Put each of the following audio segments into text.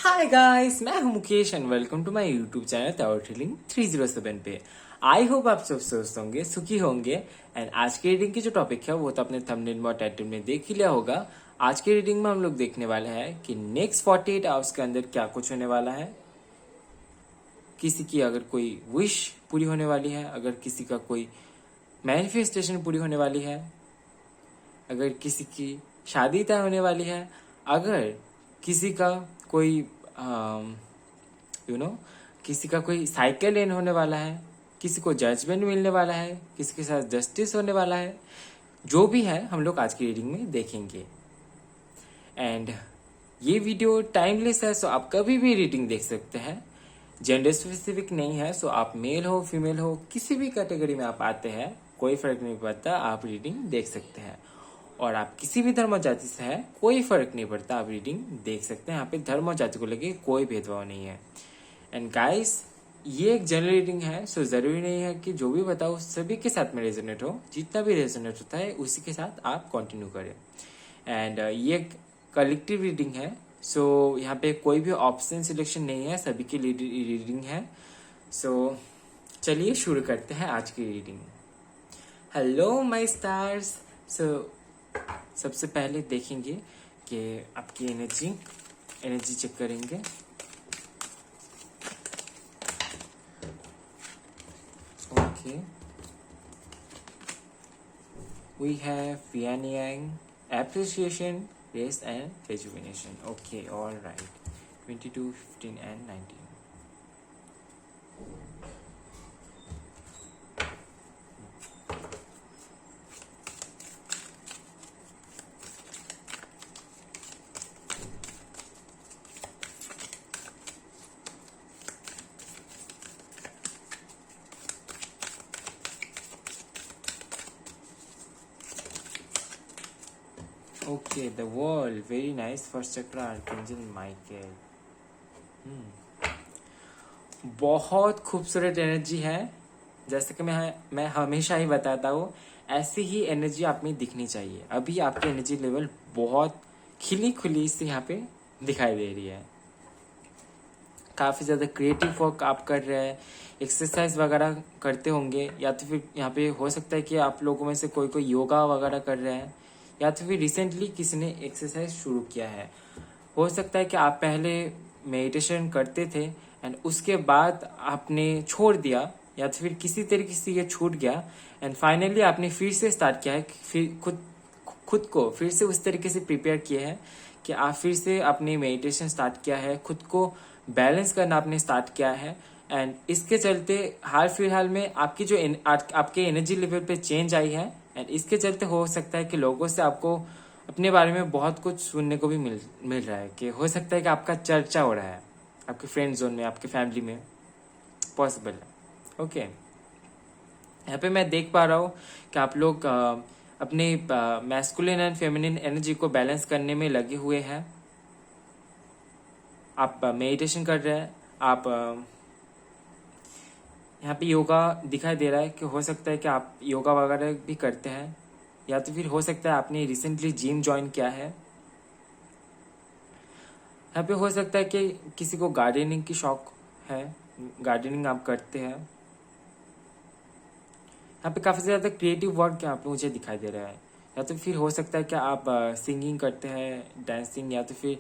हाय guys, मैं हूं Mukesh and welcome to my YouTube channel tower healing 307 पे। आई होप आप सब स्वस्थ होंगे, सुखी होंगे। एंड आज की रीडिंग की जो टॉपिक है वो तो अपने थंबनेल में और टाइटल में देख ही लिया होगा। आज की रीडिंग में हम लोग देखने वाले हैं कि नेक्स्ट 48 आवर्स के अंदर क्या कुछ होने वाला है। किसी की अगर कोई विश पूरी होने वाली है, अगर किसी का कोई मैनिफेस्टेशन पूरी होने वाली है, अगर किसी की शादी तय होने वाली है, अगर किसी का कोई यू नो किसी का कोई साइकिल एंड होने वाला है, किसी को जजमेंट मिलने वाला है, किसी के साथ जस्टिस होने वाला है, जो भी है हम लोग आज की रीडिंग में देखेंगे। एंड ये वीडियो टाइमलेस है, सो आप कभी भी रीडिंग देख सकते हैं। जेंडर स्पेसिफिक नहीं है, सो आप मेल हो फीमेल हो किसी भी कैटेगरी में आप आते हैं, कोई फर्क नहीं पड़ता, आप रीडिंग देख सकते हैं। और आप किसी भी धर्म और जाति से है, कोई फर्क नहीं पड़ता, आप रीडिंग देख सकते हैं। यहाँ पे धर्म और जाति को लेके कोई भेदभाव नहीं है। एंड गाइस, ये एक जनरल रीडिंग है, सो जरूरी नहीं है कि जो भी बताओ सभी के साथ में रेजोनेट हो। जितना भी रेजोनेट होता है उसी के साथ आप कंटिन्यू करें। एंड ये एक कलेक्टिव रीडिंग है, सो यहाँ पे कोई भी ऑप्शन सिलेक्शन नहीं है, सभी की रीडिंग है। सो चलिए शुरू करते हैं आज की reading. Hello my stars. So सबसे पहले देखेंगे कि आपकी एनर्जी चेक करेंगे। Okay, we have yin yang, appreciation, rest and rejuvenation. Okay, all right. 22, 15 and 19। Okay, the wall, very nice. First chakra, Archangel Michael. बहुत खूबसूरत एनर्जी है। जैसे कि मैं हमेशा ही बताता हूँ, ऐसी ही एनर्जी आप में दिखनी चाहिए। अभी आपकी एनर्जी लेवल बहुत खिली खुली से यहाँ पे दिखाई दे रही है। काफ़ी ज़्यादा क्रिएटिव वर्क आप कर रहे हैं, एक्सरसाइज वगैरह करते होंगे, या तो फिर यहाँ पे हो सकता है कि आप लोगों में से कोई कोई योगा वगैरह कर रहे हैं, या तो फिर रिसेंटली किसी ने एक्सरसाइज शुरू किया है। हो सकता है कि आप पहले मेडिटेशन करते थे एंड उसके बाद आपने छोड़ दिया, या तो फिर किसी तरीके से ये छूट गया एंड फाइनली आपने फिर से स्टार्ट किया है, फिर खुद को फिर से उस तरीके से प्रिपेयर किए हैं कि आप फिर से अपनी मेडिटेशन स्टार्ट किया है, खुद को बैलेंस करना आपने स्टार्ट किया है। एंड इसके चलते हाल फिलहाल में आपकी जो आपके एनर्जी लेवल पे चेंज आई है, एंड इसके चलते हो सकता है कि लोगों से आपको अपने बारे में बहुत कुछ सुनने को भी मिल रहा है, कि हो सकता है कि आपका चर्चा हो रहा है आपके फ्रेंड जोन में, आपके फैमिली में, पॉसिबल है। ओके, यहाँ पे मैं देख पा रहा हूँ कि आप लोग अपने मैस्कुलिन एंड फेमिनिन एनर्जी को बैलेंस करने में लगे हुए हैं। आप मेडिटेशन कर रहे हैं, आप यहाँ पे योगा दिखाई दे रहा है कि हो सकता है कि आप योगा वगैरह भी करते हैं, या तो फिर हो सकता है आपने रिसेंटली जिम ज्वाइन किया है। यहाँ पे हो सकता है कि किसी को गार्डनिंग की शौक है, गार्डनिंग आप करते हैं। यहाँ पे काफ़ी ज़्यादा क्रिएटिव वर्क यहाँ पे मुझे दिखाई दे रहा है, या तो फिर हो सकता है कि आप सिंगिंग करते हैं, डांसिंग, या तो फिर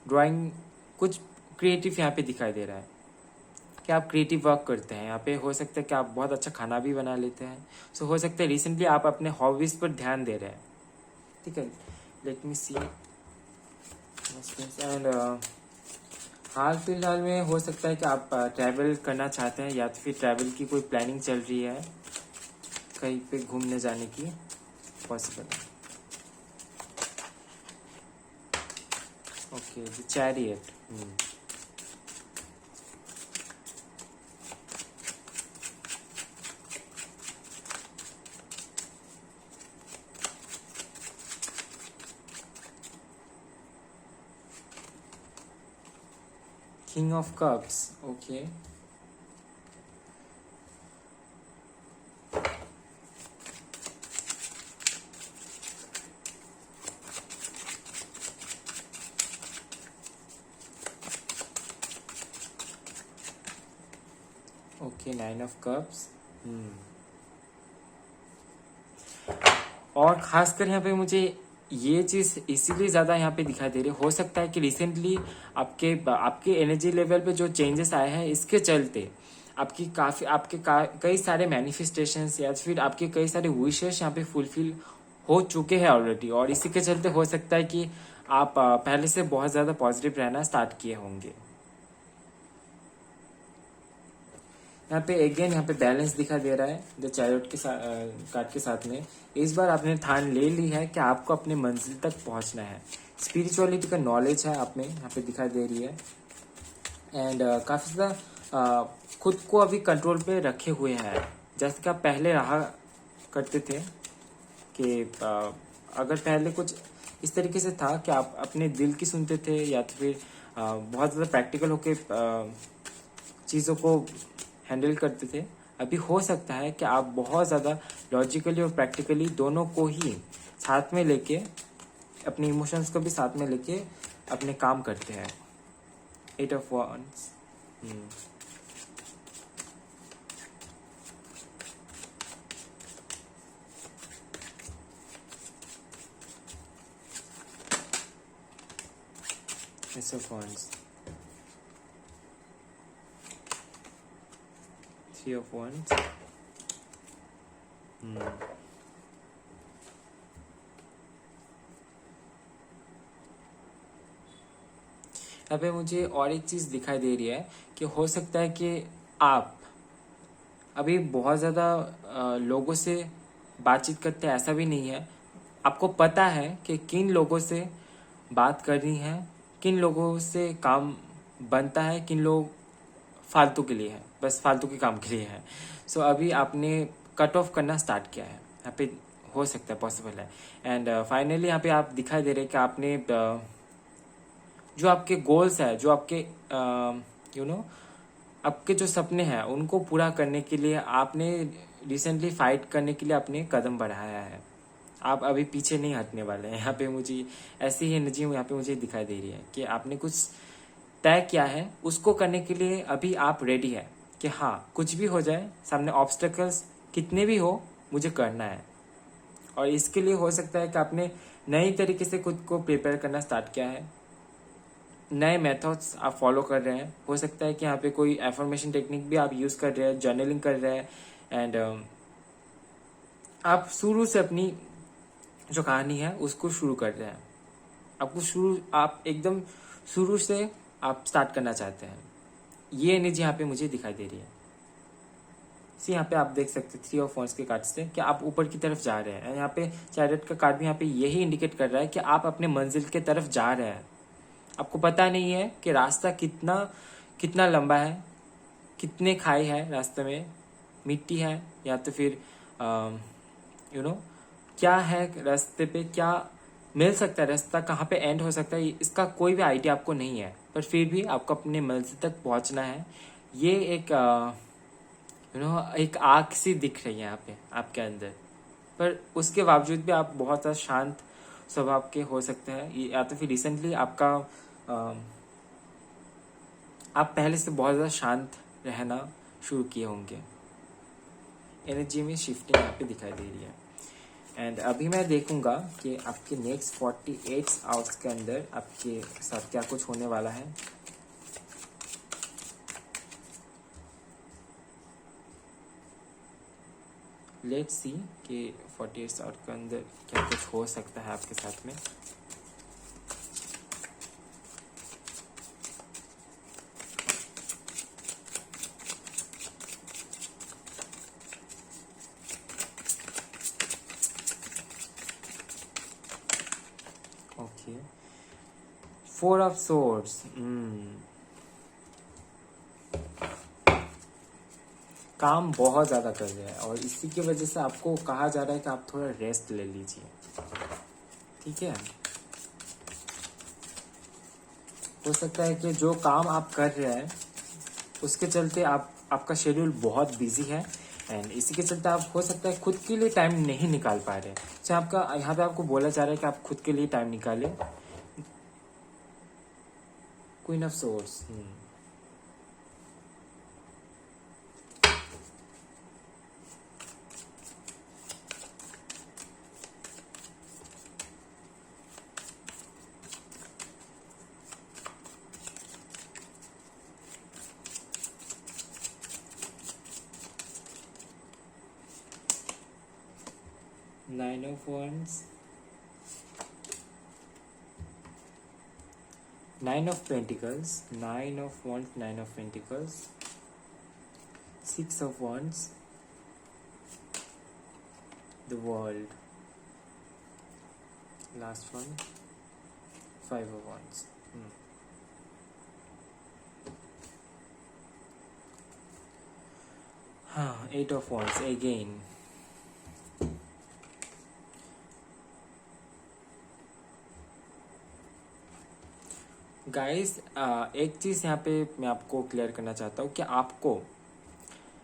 ड्राइंग, कुछ क्रिएटिव यहाँ पे दिखाई दे रहा है कि आप क्रिएटिव वर्क करते हैं। यहाँ पे हो सकता है कि आप बहुत अच्छा खाना भी बना लेते हैं। सो हो सकता है रिसेंटली आप अपने हॉबीज़ पर ध्यान दे रहे हैं। ठीक है, लेट मी सी। एंड हाल फिलहाल में हो सकता है कि आप ट्रैवल करना चाहते हैं, या तो फिर ट्रैवल की कोई प्लानिंग चल रही है, कहीं पे घूमने जाने की पॉसिबल है। Okay, the chariot. King of Cups. Okay. Okay, 9 of cups. और खासकर यहाँ पे मुझे ये चीज़ इसीलिए ज़्यादा यहाँ पे दिखाई दे रही है, हो सकता है कि रिसेंटली आपके आपके एनर्जी लेवल पे जो चेंजेस आए हैं इसके चलते आपकी काफ़ी कई सारे मैनिफेस्टेशंस या फिर आपके कई सारे विशेष यहाँ पे फुलफिल हो चुके हैं ऑलरेडी, और इसी के चलते हो सकता है कि आप पहले से बहुत ज़्यादा पॉजिटिव रहना स्टार्ट किए होंगे। यहाँ पे अगेन यहाँ पे बैलेंस दिखाई दे रहा है द चैरियट के साथ, कार्ड के साथ में। इस बार आपने ठान ले ली है कि आपको अपने मंजिल तक पहुंचना है। स्पिरिचुअलिटी का नॉलेज है आप में यहाँ पे दिखाई दे रही है। एंड काफ़ी ज़्यादा खुद को अभी कंट्रोल पे रखे हुए हैं, जैसे कि आप पहले रहा करते थे कि अगर पहले कुछ इस तरीके से था कि आप अपने दिल की सुनते थे या तो फिर बहुत ज़्यादा प्रैक्टिकल होके चीज़ों को हैंडल करते थे। अभी हो सकता है कि आप बहुत ज़्यादा लॉजिकली और प्रैक्टिकली दोनों को ही साथ में लेके, अपने इमोशंस को भी साथ में लेके अपने काम करते हैं। 8 of wands. Ace of Wands, 3 of Wands। यहाँ पे मुझे और एक चीज़ दिखाई दे रही है कि हो सकता है कि आप अभी बहुत ज़्यादा लोगों से बातचीत करते हैं, ऐसा भी नहीं है। आपको पता है कि किन लोगों से बात करनी है, किन लोगों से काम बनता है, किन लोग फालतू के लिए है, बस फालतू के काम के लिए है। सो अभी आपने कट ऑफ करना स्टार्ट किया है, यहाँ पे हो सकता है, पॉसिबल है। एंड फाइनली यहाँ पे आप दिखाई दे रहे हैं कि आपने जो आपके गोल्स है, जो आपके आपके जो सपने हैं उनको पूरा करने के लिए आपने रिसेंटली फाइट करने के लिए आपने कदम बढ़ाया है। आप अभी पीछे नहीं हटने वाले हैं। यहाँ पे मुझे ऐसी ही एनर्जी यहाँ पे मुझे दिखाई दे रही है कि आपने कुछ तय किया है, उसको करने के लिए अभी आप रेडी है कि हाँ कुछ भी हो जाए, सामने ऑब्स्टेकल्स कितने भी हो, मुझे करना है। और इसके लिए हो सकता है कि आपने नई तरीके से खुद को प्रिपेयर करना स्टार्ट किया है, नए मेथड्स आप फॉलो कर रहे हैं। हो सकता है कि यहाँ पे कोई एफर्मेशन टेक्निक भी आप यूज़ कर रहे हैं, जर्नलिंग कर रहे हैं। एंड आप शुरू से अपनी जो कहानी है उसको शुरू कर रहे हैं। आप एकदम शुरू से आप स्टार्ट करना चाहते हैं। ये एनर्जी यहाँ पे मुझे दिखाई दे रही है। यहाँ पे आप देख सकते हैं 3 ऑफ वांड्स के कार्ड से कि आप ऊपर की तरफ जा रहे हैं। यहाँ पे चैरियट का कार्ड भी यहाँ पे यही इंडिकेट कर रहा है कि आप अपने मंजिल के तरफ जा रहे हैं। आपको पता नहीं है कि रास्ता कितना कितना लंबा है, कितने खाई है रास्ते में, मिट्टी है या तो फिर क्या है रास्ते पे, क्या मिल सकता है, रास्ता कहाँ पे एंड हो सकता है, इसका कोई भी आइडिया आपको नहीं है। पर फिर भी आपको अपने मंजिल तक पहुँचना है। ये एक एक आग सी दिख रही है यहाँ पे आपके अंदर, पर उसके बावजूद भी आप बहुत ज़्यादा शांत स्वभाव के हो सकते हैं। या तो फिर रिसेंटली आपका आप पहले से बहुत ज़्यादा शांत रहना शुरू किए होंगे। एनर्जी में शिफ्टिंग यहाँ पे दिखाई दे रही है। एंड अभी मैं देखूंगा कि आपके नेक्स्ट 48 आवर्स के अंदर आपके साथ क्या कुछ होने वाला है। लेट्स सी कि 48 आवर्स के अंदर क्या कुछ हो सकता है आपके साथ में। Okay, 4 of swords. काम बहुत ज़्यादा कर रहे हैं और इसी की वजह से आपको कहा जा रहा है कि आप थोड़ा रेस्ट ले लीजिए, ठीक है। हो सकता है कि जो काम आप कर रहे हैं उसके चलते आपका शेड्यूल बहुत बिजी है एंड इसी के चलते आप हो सकता है खुद के लिए टाइम नहीं निकाल पा रहे। तो आपका यहाँ पे आपको बोला जा रहा है कि आप खुद के लिए टाइम निकालें। Queen of swords. Nine of Wands, Nine of Pentacles, Nine of Wands, Nine of Pentacles, Six of Wands, the World, last one, Five of Wands. Eight of Wands again. Guys, एक चीज़ यहाँ पे मैं आपको clear करना चाहता हूँ कि आपको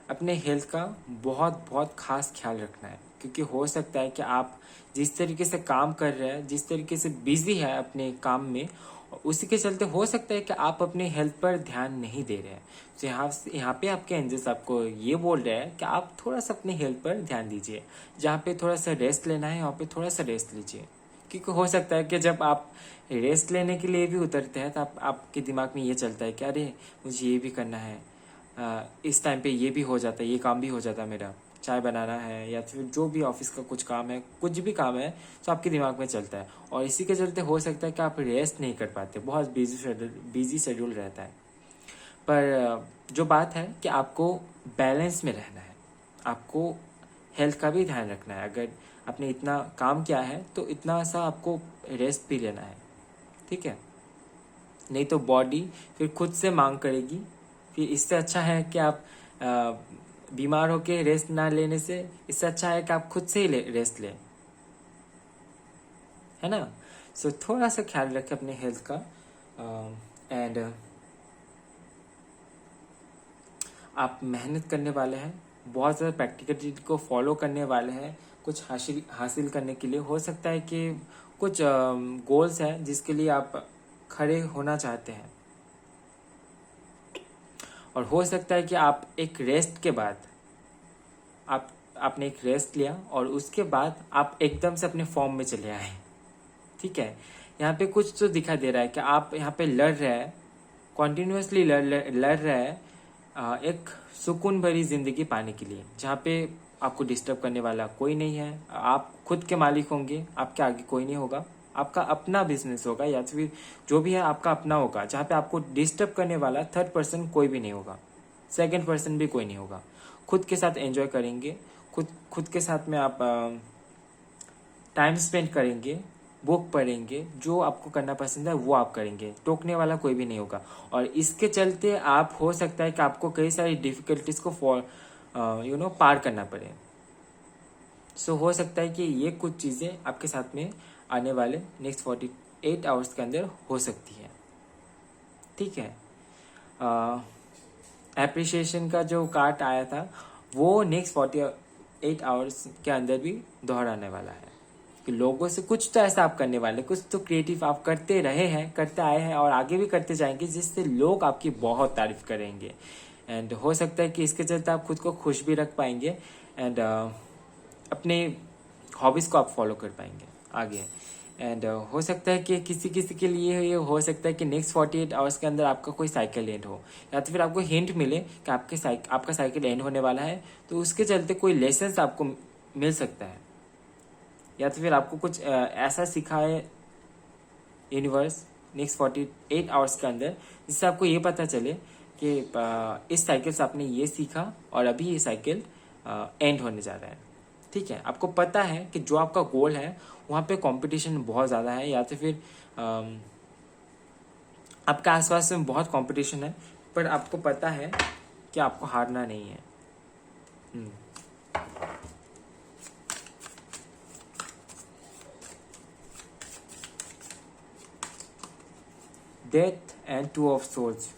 अपने हेल्थ का बहुत बहुत खास ख्याल रखना है, क्योंकि हो सकता है कि आप जिस तरीके से काम कर रहे हैं, जिस तरीके से बिजी है अपने काम में, उसी के चलते हो सकता है कि आप अपने हेल्थ पर ध्यान नहीं दे रहे हैं। तो यहाँ पे आपके एंजल्स आपको ये बोल रहे हैं कि आप थोड़ा सा अपने हेल्थ पर ध्यान दीजिए। जहाँ पे थोड़ा सा रेस्ट लेना है, वहाँ पे थोड़ा सा रेस्ट लीजिए, क्योंकि हो सकता है कि जब आप रेस्ट लेने के लिए भी उतरते हैं तो आपके दिमाग में ये चलता है कि अरे मुझे ये भी करना है, इस टाइम पे ये भी हो जाता है, ये काम भी हो जाता है, मेरा चाय बनाना है या फिर जो भी ऑफिस का कुछ काम है, कुछ भी काम है, तो आपके दिमाग में चलता है। और इसी के चलते हो सकता है कि आप रेस्ट नहीं कर पाते, बहुत बिजी शेड्यूल रहता है। पर जो बात है कि आपको बैलेंस में रहना है, आपको हेल्थ का भी ध्यान रखना है। अगर आपने इतना काम किया है तो इतना सा आपको रेस्ट भी लेना है, ठीक है? नहीं तो बॉडी फिर खुद से मांग करेगी। फिर इससे अच्छा है कि आप बीमार होके रेस्ट ना लेने से, इससे अच्छा है कि आप खुद से ही रेस्ट लें, है ना? सो थोड़ा सा ख्याल रखें अपने हेल्थ का। एंड आप मेहनत करने वाले हैं, बहुत ज़्यादा प्रैक्टिकलिटी को फॉलो करने वाले हैं कुछ हासिल करने के लिए। हो सकता है कि कुछ गोल्स हैं जिसके लिए आप खड़े होना चाहते हैं, और हो सकता है कि आप एक रेस्ट के बाद आपने एक रेस्ट लिया और उसके बाद आप एकदम से अपने फॉर्म में चले आए, ठीक है? यहाँ पे कुछ तो दिखाई दे रहा है कि आप यहाँ पे लड़ रहे हैं, कॉन्टिन्यूसली लड़ रहे हैं एक सुकून भरी जिंदगी पाने के लिए, जहाँ पे आपको डिस्टर्ब करने वाला कोई नहीं है, आप खुद के मालिक होंगे, आपके आगे कोई नहीं होगा, आपका अपना बिजनेस होगा या फिर जो भी है आपका अपना होगा, जहाँ पे आपको डिस्टर्ब करने वाला थर्ड पर्सन कोई भी नहीं होगा, सेकंड पर्सन भी कोई नहीं होगा। खुद के साथ एंजॉय करेंगे, खुद के साथ में आप टाइम स्पेंड करेंगे, बुक पढ़ेंगे, जो आपको करना पसंद है वो आप करेंगे, टोकने वाला कोई भी नहीं होगा। और इसके चलते आप हो सकता है कि आपको कई सारी डिफिकल्टीज को पार करना पड़े। सो हो सकता है कि ये कुछ चीज़ें आपके साथ में आने वाले नेक्स्ट 48 आवर्स के अंदर हो सकती है, ठीक है? एप्रिशिएशन का जो कार्ड आया था वो नेक्स्ट 48 आवर्स के अंदर भी दोहराने वाला है कि लोगों से कुछ तो ऐसा आप करने वाले, कुछ तो क्रिएटिव आप करते रहे हैं, करते आए हैं और आगे भी करते जाएंगे, जिससे लोग आपकी बहुत तारीफ करेंगे। एंड हो सकता है कि इसके चलते आप खुद को खुश भी रख पाएंगे एंड अपने हॉबीज़ को आप फॉलो कर पाएंगे आगे। एंड हो सकता है कि किसी किसी के लिए ये हो सकता है कि नेक्स्ट 48 आवर्स के अंदर आपका कोई साइकिल एंड हो, या तो फिर आपको हिंट मिले कि आपका साइकिल एंड होने वाला है, तो उसके चलते कोई लेसन्स आपको मिल सकता है, या तो फिर आपको कुछ ऐसा सिखाए यूनिवर्स नेक्स्ट 48 आवर्स के अंदर, जिससे आपको ये पता चले कि इस साइकिल से आपने ये सीखा और अभी ये साइकिल एंड होने जा रहा है, ठीक है? आपको पता है कि जो आपका गोल है वहाँ पे कंपटीशन बहुत ज़्यादा है, या तो फिर आपके आसपास में बहुत कंपटीशन है, पर आपको पता है कि आपको हारना नहीं है। Death and two of swords.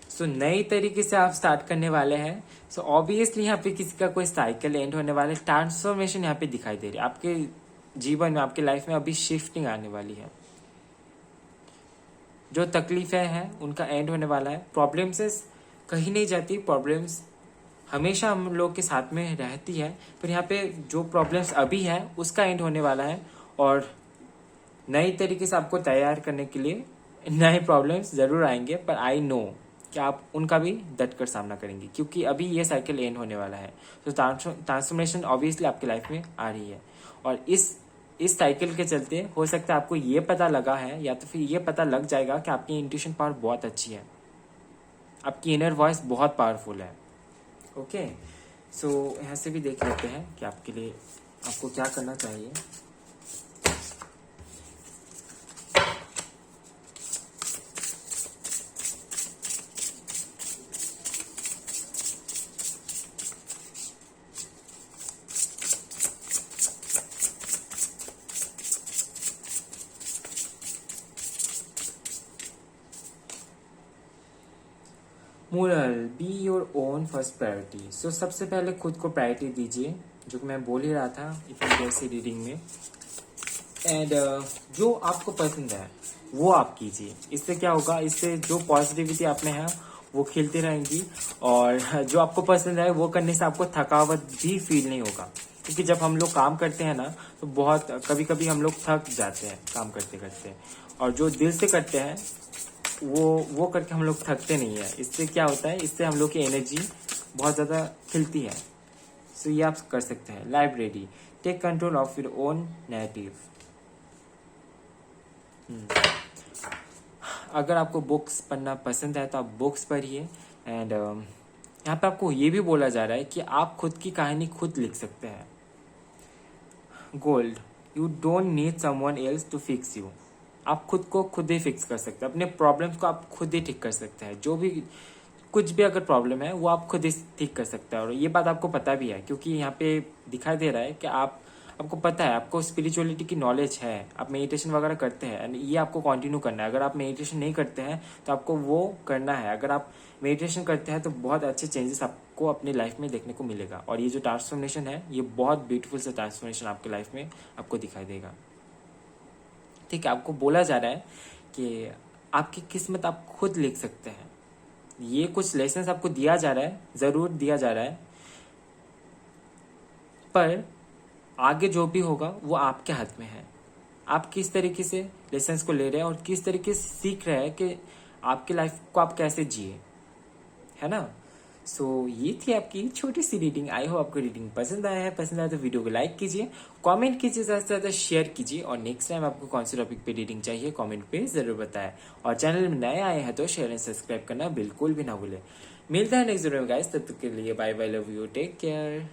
So नई तरीके से आप स्टार्ट करने वाले हैं। सो ऑब्वियसली यहाँ पे किसी का कोई साइकिल एंड होने वाला है, ट्रांसफॉर्मेशन यहाँ पे दिखाई दे रही है आपके जीवन में, आपके लाइफ में अभी शिफ्टिंग आने वाली है। जो तकलीफें हैं उनका एंड होने वाला है। प्रॉब्लम्स कहीं नहीं जाती, प्रॉब्लम्स हमेशा हम लोग के साथ में रहती है, पर यहाँ पे जो प्रॉब्लम्स अभी है उसका एंड होने वाला है, और नई तरीके से आपको तैयार करने के लिए नए प्रॉब्लम्स जरूर आएंगे। पर आई नो कि आप उनका भी डट कर सामना करेंगे, क्योंकि अभी ये साइकिल एंड होने वाला है। तो ट्रांसफॉर्मेशन ऑब्वियसली आपकी लाइफ में आ रही है, और इस साइकिल के चलते हो सकता है आपको ये पता लगा है, या तो फिर ये पता लग जाएगा कि आपकी इंट्यूशन पावर बहुत अच्छी है, आपकी इनर वॉइस बहुत पावरफुल है। ओके, सो यहाँ से भी देख लेते हैं कि आपके लिए आपको क्या करना चाहिए। Moral, be your own first priority. So सबसे पहले खुद को प्रायोरिटी दीजिए, जो कि मैं बोल ही रहा था इतनी देर से रीडिंग में। एंड जो आपको पसंद है वो आप कीजिए। इससे क्या होगा, इससे जो पॉजिटिविटी आप में है वो खिलती रहेंगी, और जो आपको पसंद है वो करने से आपको थकावट भी फील नहीं होगा। क्योंकि जब हम लोग काम करते हैं ना, तो बहुत कभी कभी हम लोग थक जाते हैं काम करते करते, और जो दिल से करते हैं वो करके हम लोग थकते नहीं है। इससे क्या होता है, इससे हम लोग की एनर्जी बहुत ज़्यादा खिलती है। सो ये आप कर सकते हैं। Library, take control of your own narrative. अगर आपको बुक्स पढ़ना पसंद है तो आप बुक्स पढ़िए। एंड यहाँ पे आपको ये भी बोला जा रहा है कि आप खुद की कहानी खुद लिख सकते हैं। Gold, you don't need someone else to fix you. आप खुद को खुद ही फिक्स कर सकते हैं, अपने प्रॉब्लम्स को आप खुद ही ठीक कर सकते हैं। जो भी कुछ भी अगर प्रॉब्लम है वो आप खुद ही ठीक कर सकते हैं, और ये बात आपको पता भी है, क्योंकि यहाँ पे दिखाई दे रहा है कि आपको पता है, आपको स्पिरिचुअलिटी की नॉलेज है, आप मेडिटेशन वगैरह करते हैं, एंड ये आपको कंटिन्यू करना है। अगर आप मेडिटेशन नहीं करते हैं तो आपको वो करना है। अगर आप मेडिटेशन करते हैं तो बहुत अच्छे चेंजेस आपको अपनी लाइफ में देखने को मिलेगा, और ये जो ट्रांसफॉर्मेशन है ये बहुत ब्यूटीफुल से ट्रांसफॉर्मेशन आपकी लाइफ में आपको दिखाई देगा। ठीक है, आपको बोला जा रहा है कि आपकी किस्मत आप खुद लिख सकते हैं। ये कुछ लेसन्स आपको दिया जा रहा है, जरूर दिया जा रहा है, पर आगे जो भी होगा वो आपके हाथ में है। आप किस तरीके से लेसन्स को ले रहे हैं और किस तरीके से सीख रहे हैं कि आपकी लाइफ को आप कैसे जिए, है ना। सो ये थी आपकी छोटी सी रीडिंग। आई होप आपको रीडिंग पसंद आया है। पसंद आया तो वीडियो को लाइक कीजिए, कमेंट कीजिए, ज़्यादा से ज़्यादा शेयर कीजिए, और नेक्स्ट टाइम आपको कौन से टॉपिक पे रीडिंग चाहिए कमेंट पे ज़रूर बताएं। और चैनल में नए आए हैं तो शेयर एंड सब्सक्राइब करना बिल्कुल भी ना भूलें। मिलता है नेक्स्ट वीडियो में गाइस, तब तक के लिए bye bye, love you, take care.